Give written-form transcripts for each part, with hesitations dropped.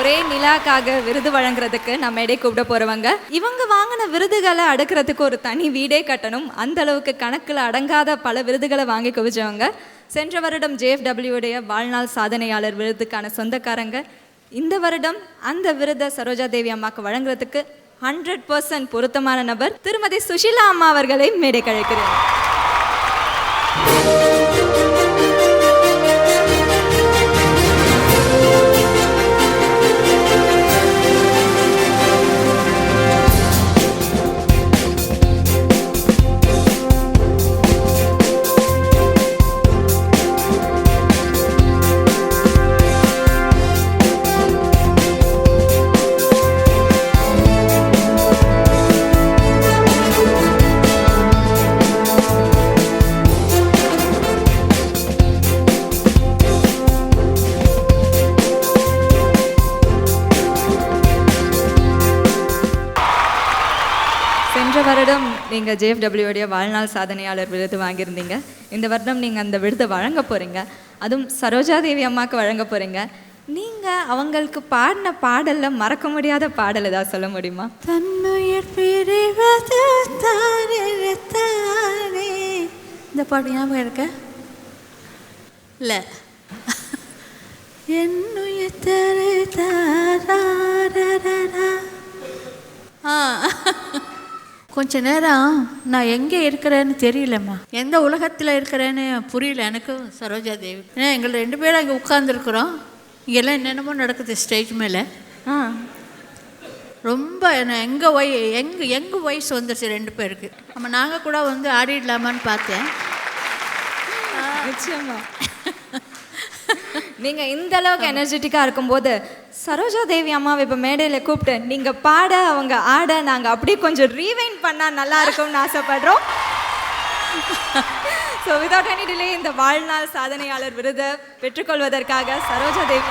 ஒரே நிலாக்காக விருது வழங்குறதுக்கு நம்ம இடையே கூப்பிட போறவங்க. இவங்க வாங்கின விருதுகளை அடுக்கிறதுக்கு ஒரு தனி வீடே கட்டணும். அந்த அளவுக்கு கணக்கில் அடங்காத பல விருதுகளை வாங்கி குவிச்சவங்க. சென்ற வருடம் JFW உடைய வாழ்நாள் சாதனையாளர் விருதுக்கான சொந்தக்காரங்க. இந்த வருடம் அந்த விருதை சரோஜா தேவி அம்மாவுக்கு வழங்குறதுக்கு 100% பொருத்தமான நபர் திருமதி சுஷீலா அம்மா அவர்களை மேடை கழைக்கிறேன். சென்ற வருடம் நீங்கள் JFW உடைய வாழ்நாள் சாதனையாளர் விருது வாங்கியிருந்தீங்க. இந்த வருடம் நீங்கள் அந்த விருதை வழங்க போகிறீங்க. அதுவும் சரோஜா தேவி அம்மாவுக்கு வழங்க போகிறீங்க. நீங்கள் அவங்களுக்கு பாடின பாடலில் மறக்க முடியாத பாடல் ஏதாவது சொல்ல முடியுமா? தன்னுயிர் பிரிவது தானே தானே, இந்த பாட்டு ஞாபகம் இருக்க? இல்லை. என்னுயிர் தரு தாரா. கொஞ்ச நேரம் நான் எங்கே இருக்கிறேன்னு தெரியலம்மா, எந்த உலகத்தில் இருக்கிறேன்னு புரியல எனக்கும் சரோஜா தேவி. ஏன்னா எங்களை 2 பேரும் அங்கே உட்காந்துருக்குறோம். இங்கெல்லாம் என்னென்னமோ நடக்குது ஸ்டேஜ் மேலே. ரொம்ப எங்கள் வயசு வந்துருச்சு 2 பேருக்கு. நம்ம நாங்கள் கூட வந்து ஆடிடலாமான்னு பார்த்தேன். நிச்சயமா நீங்கள் இந்த அளவுக்கு எனர்ஜெட்டிக்காக இருக்கும்போது சரோஜா தேவி அம்மாவை இப்போ மேடையில் கூப்பிட்டு நீங்கள் பாட அவங்க ஆட நாங்கள் அப்படியே கொஞ்சம் ரீவைண்ட் பண்ணால் நல்லா இருக்கும்னு ஆசைப்படுறோம். ஸோ விதவுட் எனி டிலே இந்த வாழ்நாள் சாதனையாளர் விருதை பெற்றுக்கொள்வதற்காக சரோஜா தேவி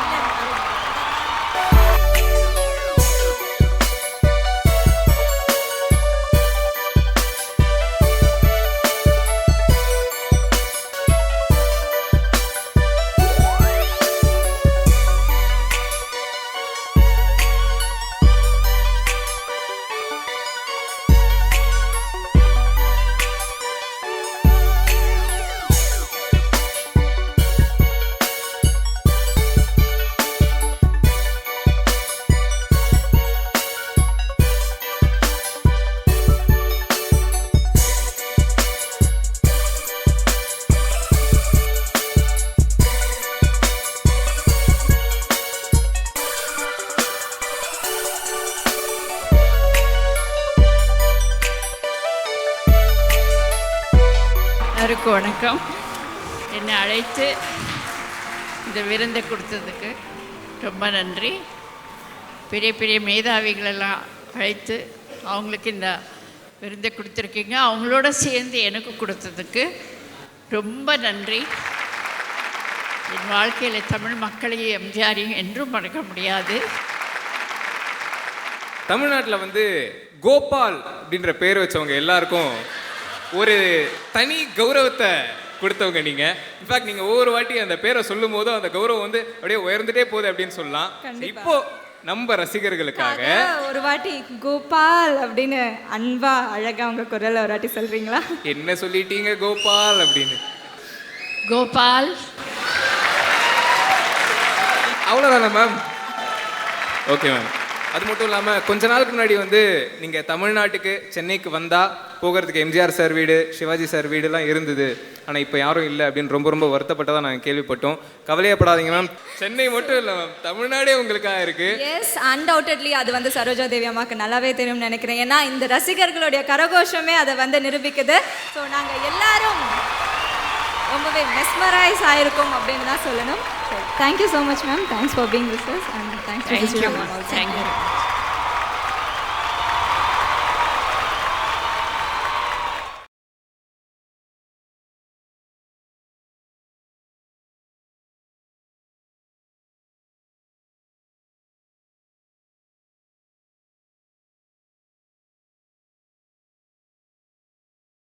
எல்லாருக்கும் வணக்கம். என்னை அழைத்து இந்த விருந்தை கொடுத்ததுக்கு ரொம்ப நன்றி. பெரிய பெரிய மேதாவிகளெல்லாம் அழைத்து அவங்களுக்கு இந்த விருந்தை கொடுத்துருக்கீங்க. அவங்களோட சேர்ந்து எனக்கு கொடுத்ததுக்கு ரொம்ப நன்றி. என் வாழ்க்கையில் தமிழ் மக்களையும் எம்ஜிஆரையும் என்றும் மறக்க முடியாது. தமிழ்நாட்டில் வந்து கோபால் அப்படின்ற பேர் வச்சவங்க எல்லாருக்கும் ஒரு தனி கௌரவத்தை கொடுத்தவங்க நீங்கள். இன்ஃபேக்ட் நீங்கள் ஒவ்வொரு வாட்டி அந்த பேரை சொல்லும் போதும் அந்த கௌரவம் வந்து அப்படியே உயர்ந்துட்டே போகுது அப்படின்னு சொல்லலாம். இப்போ நம்ம ரசிகர்களுக்காக ஒரு வாட்டி கோபால் அப்படின்னு அன்பா அழகா உங்க குரல்ல ஒரு வாட்டி சொல்றீங்களா? என்ன சொல்லிட்டீங்க கோபால் அப்படின்னு? கோபால் அவ்வளோதானே மேம்? Okay ma'am. அது மட்டும் இல்லாமல் கொஞ்ச நாளுக்கு முன்னாடி வந்து நீங்கள் தமிழ்நாட்டுக்கு சென்னைக்கு வந்தால் போகிறதுக்கு எம்ஜிஆர் சார் வீடு, சிவாஜி சார் வீடுலாம் இருந்தது. ஆனால் இப்போ யாரும் இல்லை அப்படின்னு ரொம்ப வருத்தப்பட்டதாக நாங்கள் கேள்விப்பட்டோம். கவலையப்படாதீங்க மேம், சென்னை மட்டும் இல்லை மேம், தமிழ்நாடே உங்களுக்காக இருக்குது. எஸ், அன்டவுட்டட்லி அது வந்து சரோஜா தேவி அம்மாவுக்கு நல்லாவே தெரியும்னு நினைக்கிறேன். ஏன்னா இந்த ரசிகர்களுடைய கரகோஷமே அதை வந்து நிரூபிக்குது. ஸோ நாங்கள் எல்லாரும் ரொம்பவே மெஸ்மரைஸ் ஆயிருக்கும் அப்படின்னு தான் சொல்லணும். Thank you so much ma'am. Thanks for being with us and thanks for thank you.